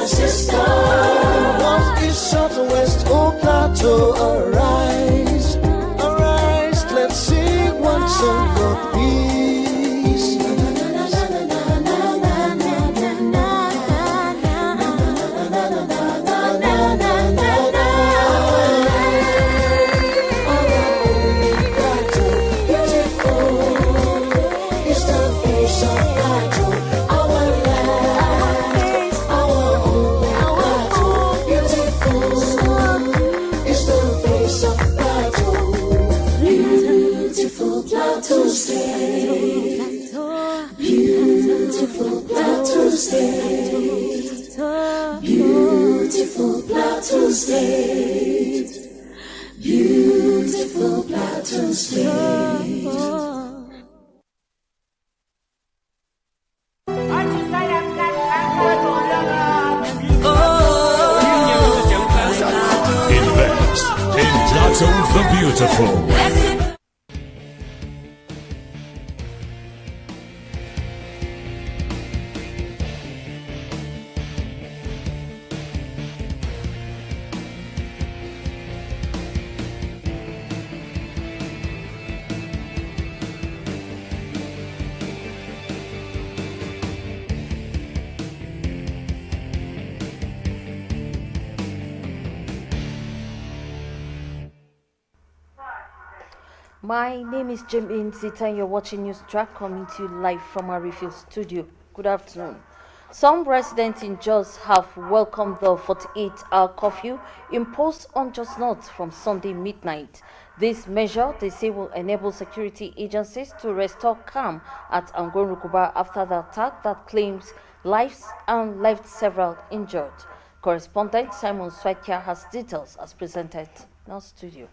sister. North, east, south, west, oh plateau, arise, arise. Let's sing one song of peace. Beautiful Plateau State, beautiful Plateau State, beautiful Plateau State. Invest in Plateau the Beautiful. My name is Jimmy Nzita and you're watching News Track coming to you live from our Refill studio. Good afternoon. Some residents in Jos have welcomed the 48-hour curfew imposed on Jos North from Sunday midnight. This measure, they say, will enable security agencies to restore calm at Angon-Rukuba after the attack that claims lives and left several injured. Correspondent Simon Swakia has details as presented in our studio.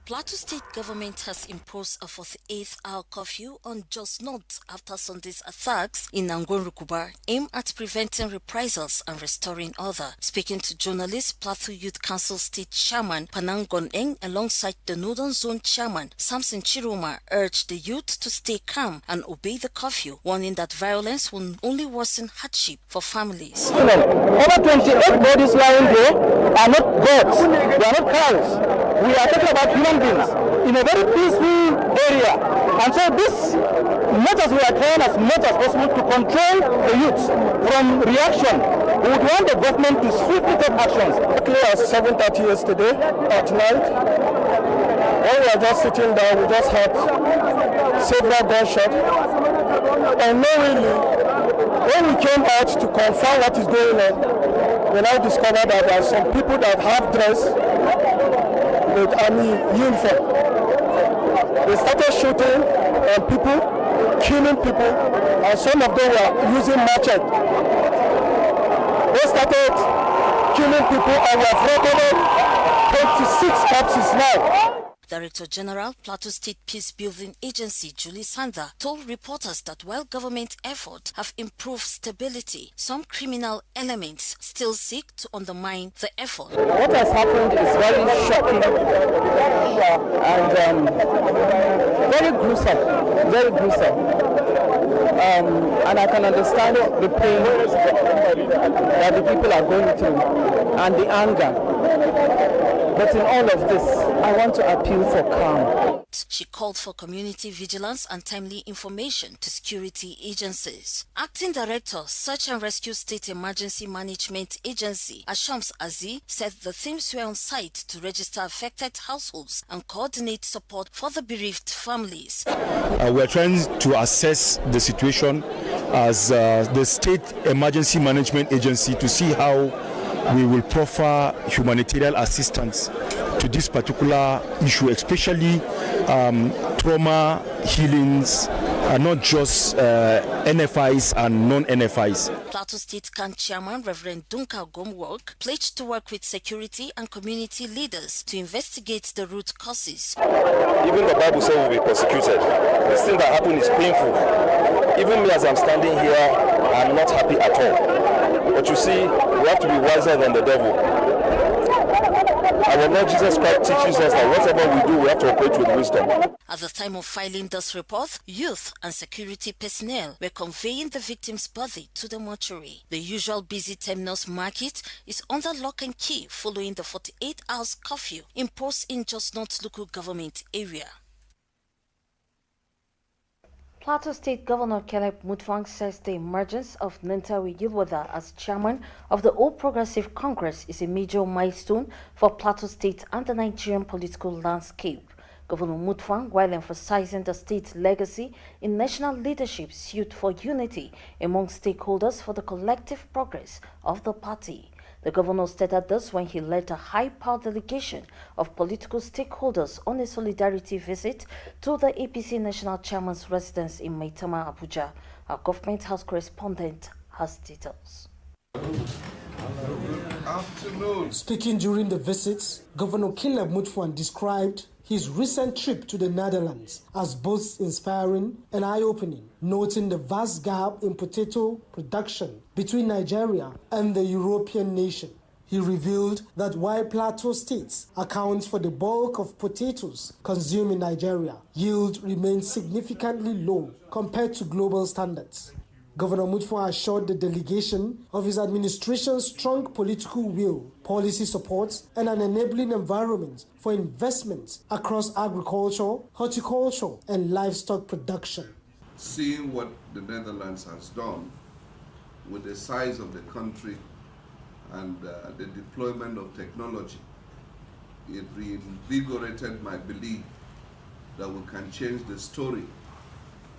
Plateau State government has imposed a 48-hour curfew on Jos North after Sunday's attacks in Angon-Rukuba, aimed at preventing reprisals and restoring order. Speaking to journalists, Plateau Youth Council State Chairman Panangon Eng alongside the Northern Zone Chairman Samson Chiroma urged the youth to stay calm and obey the curfew, warning that violence will only worsen hardship for families. Over 28 bodies lying there are not goats, they are not cows. We are talking about human beings in a very peaceful area. And so this measures we are trying as much as possible to control the youth from reaction. We would want the government to swiftly take actions. Exactly at 7:30 yesterday at night, when we were just sitting down, we just had several gunshots. And knowingly, when we came out to confirm what is going on, we now discovered that there are some people that have dress with army uniform. They started shooting people, killing people, and some of them were using machete. They started killing people and we have recorded 26 corpses now. Director General, Plateau State Peace Building Agency Julie Sanda told reporters that while government efforts have improved stability, some criminal elements still seek to undermine the effort. What has happened is very shocking and very gruesome, very gruesome. And I can understand the pain that the people are going through and the anger. But in all of this, I want to appeal for calm. She called for community vigilance and timely information to security agencies. Acting Director, Search and Rescue State Emergency Management Agency, Ashams Azi, said the teams were on site to register affected households and coordinate support for the bereaved families. We're trying to assess the situation as the State Emergency Management Agency to see how we will proffer humanitarian assistance to this particular issue, especially trauma healings, not just NFIs and non-NFIs. Plateau State CAN Chairman Reverend Dunka Gomwork pledged to work with security and community leaders to investigate the root causes. Even the Bible says we'll be persecuted. This thing that happened is painful. Even me, as I'm standing here, I'm not happy at all. But you see, we have to be wiser than the devil. Our Lord Jesus Christ teaches us that whatever we do, we have to operate with wisdom. At the time of filing this report, youth and security personnel were conveying the victim's body to the mortuary. The usual busy terminus market is under lock and key following the 48 hours curfew imposed in Jos North local government area. Plateau State Governor Caleb Mutfwang says the emergence of Nantawi Yilwada as chairman of the All Progressive Congress is a major milestone for Plateau State and the Nigerian political landscape. Governor Mutfwang, while emphasizing the state's legacy in national leadership, sued for unity among stakeholders for the collective progress of the party. The governor stated this when he led a high-powered delegation of political stakeholders on a solidarity visit to the APC National Chairman's residence in Maitama, Abuja. Our government house correspondent has details. Speaking during the visit, Governor Caleb Mutfwang described his recent trip to the Netherlands as both inspiring and eye-opening, noting the vast gap in potato production between Nigeria and the European nation. He revealed that while Plateau State accounts for the bulk of potatoes consumed in Nigeria, yield remains significantly low compared to global standards. Governor Mutfwang assured the delegation of his administration's strong political will, policy support, and an enabling environment for investments across agriculture, horticulture, and livestock production. Seeing what the Netherlands has done with the size of the country and the deployment of technology, it reinvigorated my belief that we can change the story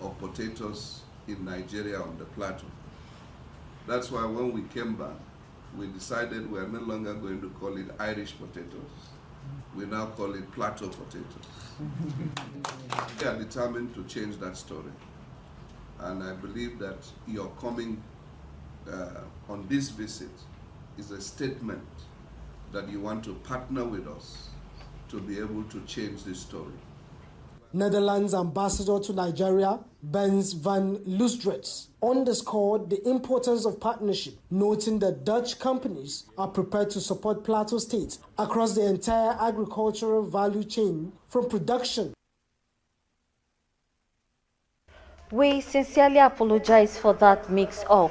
of potatoes in Nigeria on the plateau. That's why when we came back, we decided we are no longer going to call it Irish potatoes. We now call it plateau potatoes. We are determined to change that story. And I believe that your coming on this visit is a statement that you want to partner with us to be able to change this story. Netherlands ambassador to Nigeria, Bens van Loosdrecht, underscored the importance of partnership, noting that Dutch companies are prepared to support Plateau State across the entire agricultural value chain from production. We sincerely apologize for that mix-up.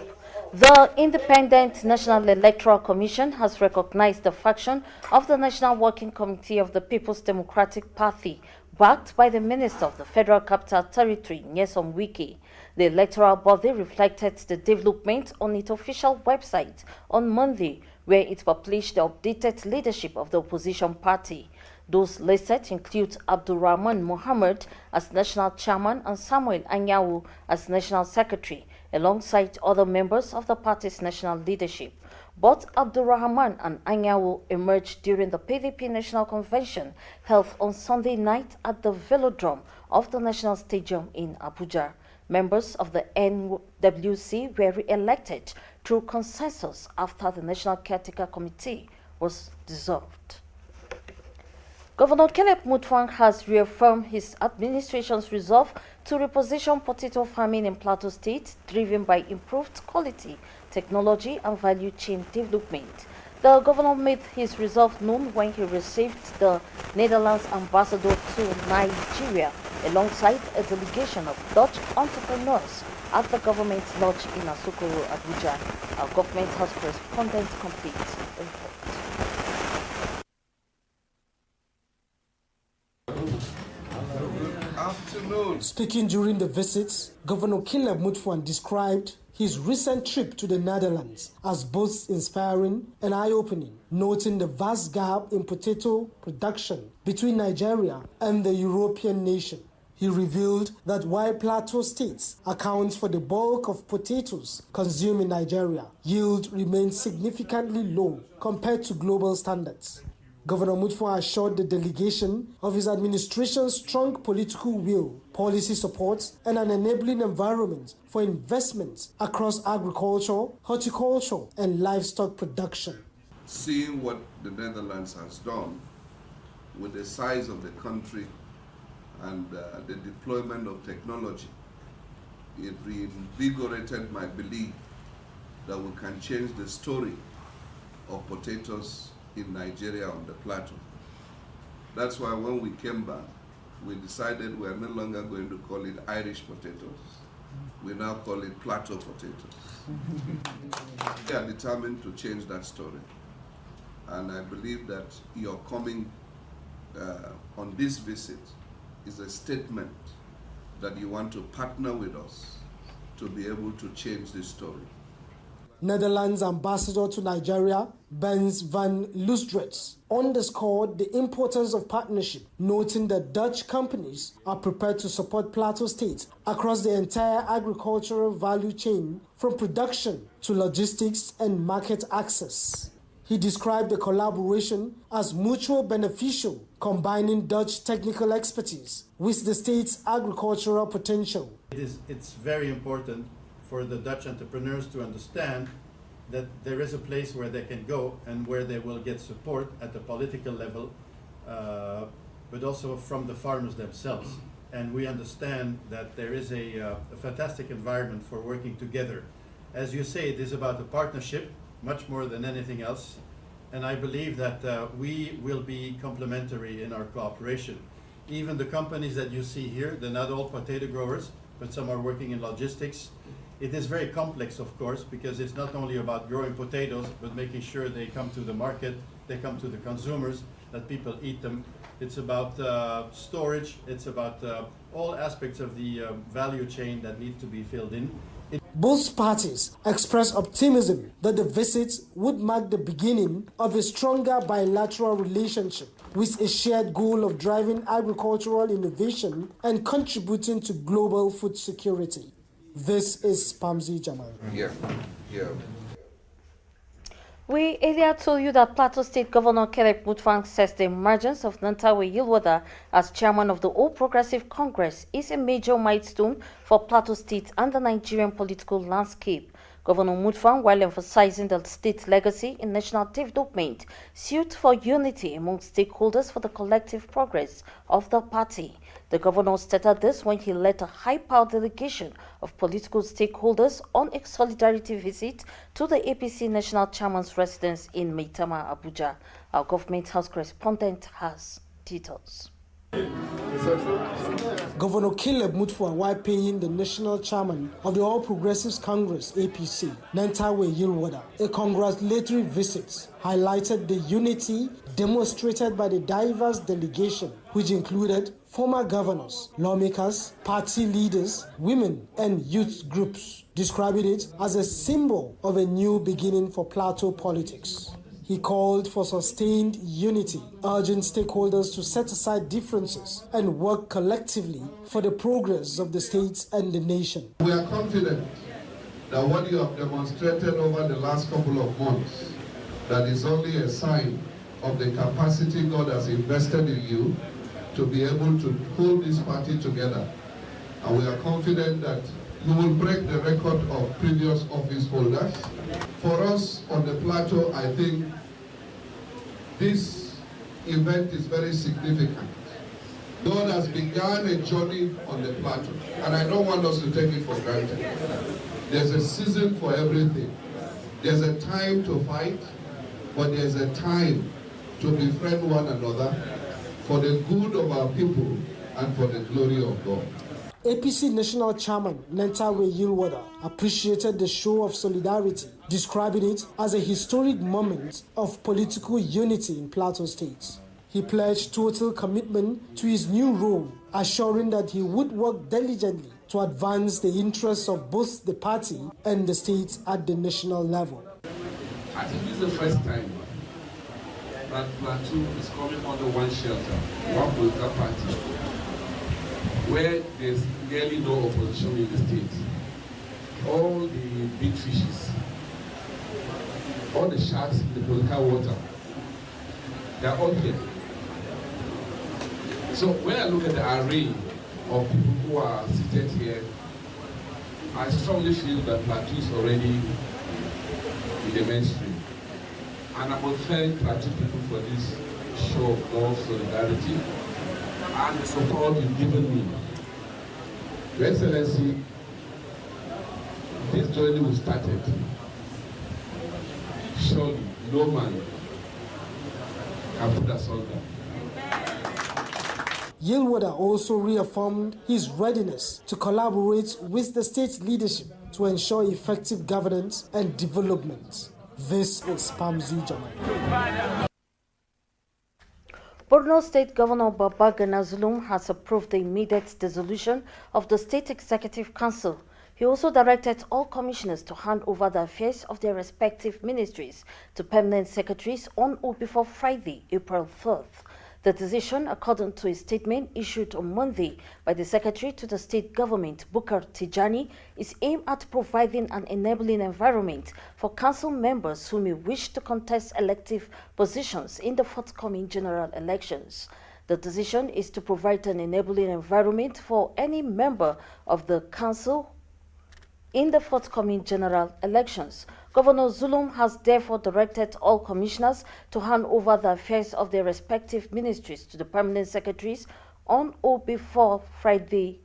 The Independent National Electoral Commission has recognized the faction of the National Working Committee of the People's Democratic Party, backed by the Minister of the Federal Capital Territory, Nyesom Wike. The electoral body reflected the development on its official website on Monday, where it published the updated leadership of the opposition party. Those listed include Abdulrahman Mohammed as National Chairman and Samuel Anyawu as National Secretary, alongside other members of the party's national leadership. Both Abdulrahman and Anyawu emerged during the PDP National Convention held on Sunday night at the Velodrome of the National Stadium in Abuja. Members of the NWC were re-elected through consensus after the National Caretaker Committee was dissolved. Governor Caleb Mutfwang has reaffirmed his administration's resolve to reposition potato farming in Plateau State, driven by improved quality, technology, and value chain development. The governor made his resolve known when he received the Netherlands ambassador to Nigeria, alongside a delegation of Dutch entrepreneurs at the government lodge in Asokoro, Abuja. Our government house correspondent completes the report. Speaking during the visit, Governor Caleb Mutfwang described his recent trip to the Netherlands as both inspiring and eye-opening, noting the vast gap in potato production between Nigeria and the European nation. He revealed that while Plateau State accounts for the bulk of potatoes consumed in Nigeria, yield remains significantly low compared to global standards. Governor Mutfwang assured the delegation of his administration's strong political will, policy support, and an enabling environment for investments across agriculture, horticulture, and livestock production. Seeing what the Netherlands has done with the size of the country and the deployment of technology, it reinvigorated my belief that we can change the story of potatoes in Nigeria on the plateau. That's why when we came back, we decided we are no longer going to call it Irish potatoes. We now call it plateau potatoes. We are determined to change that story. And I believe that your coming on this visit is a statement that you want to partner with us to be able to change this story. Netherlands ambassador to Nigeria, Bens van Loosdrechts, underscored the importance of partnership, noting that Dutch companies are prepared to support Plateau State across the entire agricultural value chain, from production to logistics and market access. He described the collaboration as mutual beneficial, combining Dutch technical expertise with the state's agricultural potential. It's very important for the Dutch entrepreneurs to understand that there is a place where they can go and where they will get support at the political level, but also from the farmers themselves. And we understand that there is a fantastic environment for working together. As you say, it is about a partnership, much more than anything else. And I believe that we will be complementary in our cooperation. Even the companies that you see here, they're not all potato growers, but some are working in logistics. It is very complex, of course, because it's not only about growing potatoes, but making sure they come to the market, they come to the consumers, that people eat them. It's about storage, it's about all aspects of the value chain that need to be filled in. Both parties expressed optimism that the visit would mark the beginning of a stronger bilateral relationship with a shared goal of driving agricultural innovation and contributing to global food security. This is Pamzi Jamal. Yeah. We earlier told you that Plateau State Governor Caleb Mutfwang says the emergence of Nantawe Yilwada as chairman of the All Progressive Congress is a major milestone for Plateau State and the Nigerian political landscape. Governor Mutfwang, while emphasizing the state's legacy in national development, sued for unity among stakeholders for the collective progress of the party. The governor stated this when he led a high-powered delegation of political stakeholders on a solidarity visit to the APC national chairman's residence in Maitama, Abuja. Our government house correspondent has details. Governor Caleb Mutfwang, while paying the national chairman of the All Progressives Congress, APC, Nantawe Yilwada, a congratulatory visit, highlighted the unity demonstrated by the diverse delegation, which included former governors, lawmakers, party leaders, women, and youth groups, describing it as a symbol of a new beginning for Plateau politics. He called for sustained unity, urging stakeholders to set aside differences and work collectively for the progress of the state and the nation. We are confident that what you have demonstrated over the last couple of months, that is only a sign of the capacity God has invested in you to be able to hold this party together. And we are confident that you will break the record of previous office holders. For us on the plateau, I think this event is very significant. God has begun a journey on the plateau, and I don't want us to take it for granted. There's a season for everything. There's a time to fight, but there's a time to befriend one another for the good of our people and for the glory of God. APC National Chairman Nantawe Yilwada appreciated the show of solidarity, describing it as a historic moment of political unity in Plateau State. He pledged total commitment to his new role, assuring that he would work diligently to advance the interests of both the party and the state at the national level. I think this is the first time that Plateau is coming under one shelter, one political party, where there's nearly no opposition in the state. All the big fishes, all the sharks in the political water, they're all here. So when I look at the array of people who are seated here, I strongly feel that Plateau is already in the mainstream. And I'm very Plateau people for this show of love, solidarity, and the support you've given me. Your Excellency, this journey we started. Surely no man can put us under. Yilwada also reaffirmed his readiness to collaborate with the state leadership to ensure effective governance and development. This is Pamzu Jamal. Borno State Governor Babagana Zulum has approved the immediate dissolution of the State Executive Council. He also directed all commissioners to hand over the affairs of their respective ministries to permanent secretaries on or before Friday, April 4th. The decision, according to a statement issued on Monday by the Secretary to the State Government, Bukar Tijani, is aimed at providing an enabling environment for council members who may wish to contest elective positions in the forthcoming general elections. The decision is to provide an enabling environment for any member of the council in the forthcoming general elections. Governor Zulum has therefore directed all commissioners to hand over the affairs of their respective ministries to the permanent secretaries on or before Friday,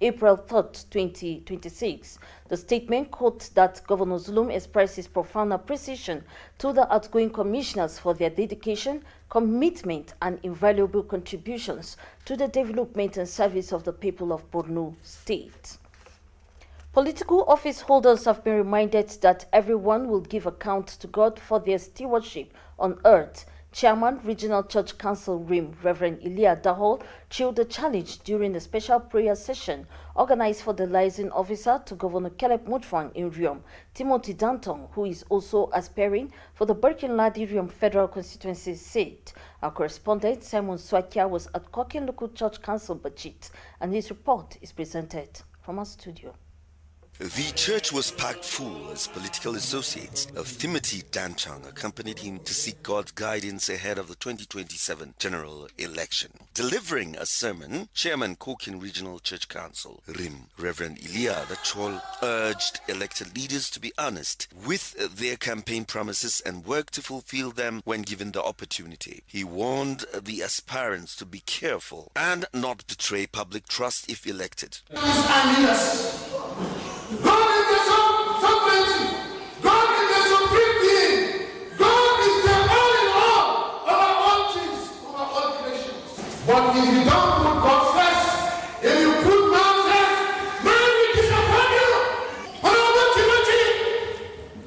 April 3rd, 2026. The statement quotes that Governor Zulum expresses profound appreciation to the outgoing commissioners for their dedication, commitment, and invaluable contributions to the development and service of the people of Borno State. Political office holders have been reminded that everyone will give account to God for their stewardship on earth. Chairman, Regional Church Council RIM, Reverend Elia Dahol, chilled the challenge during a special prayer session organized for the liaison officer to Governor Caleb Mutfwang in Riom, Timothy Danton, who is also aspiring for the Birkin-Ladi Riom Federal Constituency seat. Our correspondent, Simon Swakia, was at Kokin Local Church Council Bachit, and his report is presented from our studio. The church was packed full as political associates of Timothy Danchang accompanied him to seek God's guidance ahead of the 2027 general election. Delivering a sermon, Chairman Kokin Regional Church Council, RIM, Reverend Elia Dachol, urged elected leaders to be honest with their campaign promises and work to fulfill them when given the opportunity. He warned the aspirants to be careful and not betray public trust if elected. God is the sovereignty. God is the supreme being. God is the all in all over all things, over all creations. But if you don't put God first, if you put man first, man will disappoint you. Honorable Timothy,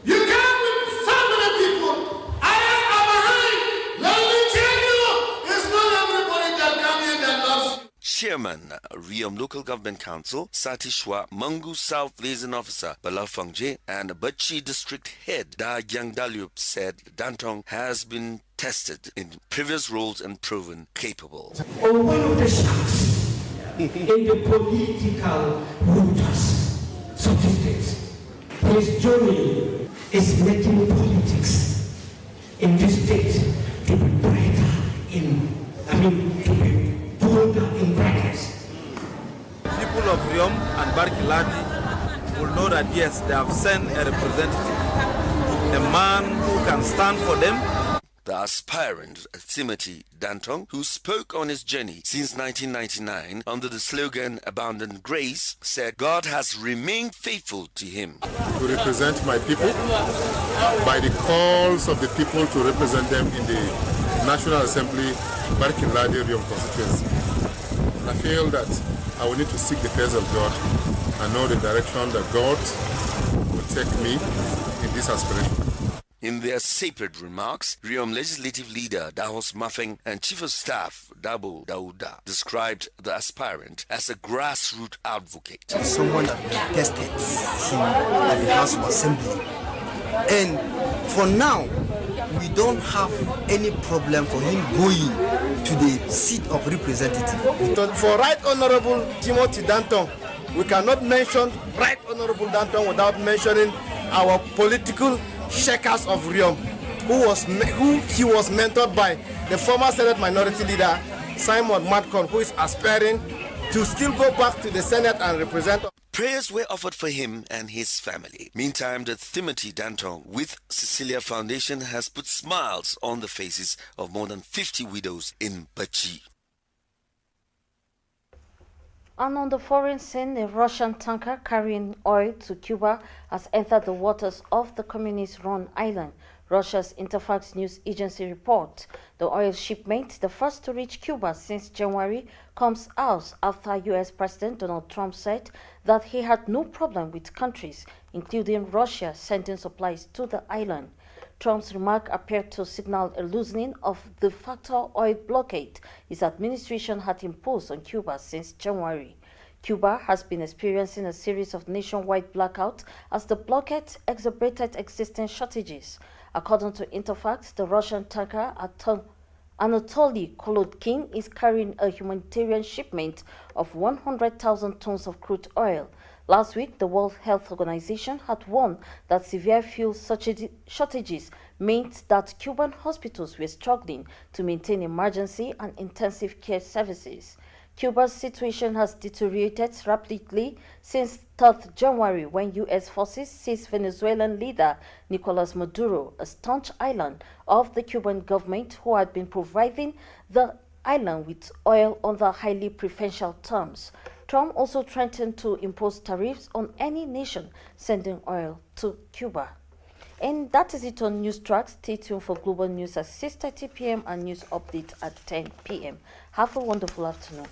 you can't with so many people. Eyes are behind. Let me tell you, it's not everybody that comes here that loves you. Chairman, Riom Local Government Council, Satishwa, Mangu South Liaison Officer, Balafangje, and Bachi District Head, Da Gyang Dalyup, said Dantong has been tested in previous roles and proven capable. On one of the sharks in the political waters, so to speak, his journey is making politics in this state to be brighter to be bolder in brackets. People of Riom and Barkiladi will know that yes, they have sent a representative, a man who can stand for them. The aspirant, Timothy Dantong, who spoke on his journey since 1999 under the slogan Abundant Grace, said God has remained faithful to him. To represent my people by the calls of the people to represent them in the National Assembly, Barkin-Ladi Riom constituency. I feel that I will need to seek the face of God and know the direction that God will take me in this aspiration. In their separate remarks, Riom Legislative Leader Dahos Mafeng and Chief of Staff Dabo Dauda described the aspirant as a grassroots advocate. Someone that tested him at the House of Assembly. And for now, we don't have any problem for him going to the seat of representative. For Right Honorable Timothy Danton, we cannot mention Right Honorable Danton without mentioning our political shakers of Riom, who he was mentored by the former Senate Minority Leader Simon Madcon, who is aspiring to still go back to the Senate and represent. Prayers were offered for him and his family. Meantime, the Timothy Danton with Cecilia Foundation has put smiles on the faces of more than 50 widows in Bachi. And on the foreign scene, a Russian tanker carrying oil to Cuba has entered the waters of the communist-run island, Russia's Interfax news agency reports the oil shipment, the first to reach Cuba since January, comes out after U.S. President Donald Trump said that he had no problem with countries, including Russia, sending supplies to the island. Trump's remark appeared to signal a loosening of the factor oil blockade his administration had imposed on Cuba since January. Cuba has been experiencing a series of nationwide blackouts as the blockade exacerbated existing shortages. According to Interfax, the Russian tanker Anatoly Kolodkin is carrying a humanitarian shipment of 100,000 tons of crude oil. Last week, the World Health Organization had warned that severe fuel shortages meant that Cuban hospitals were struggling to maintain emergency and intensive care services. Cuba's situation has deteriorated rapidly since 3rd January when U.S. forces seized Venezuelan leader Nicolas Maduro, a staunch ally of the Cuban government who had been providing the island with oil under highly preferential terms. Trump also threatened to impose tariffs on any nation sending oil to Cuba. And that is it on News Track. Stay tuned for global news at 6:30 p.m. and news update at 10 p.m. Have a wonderful afternoon.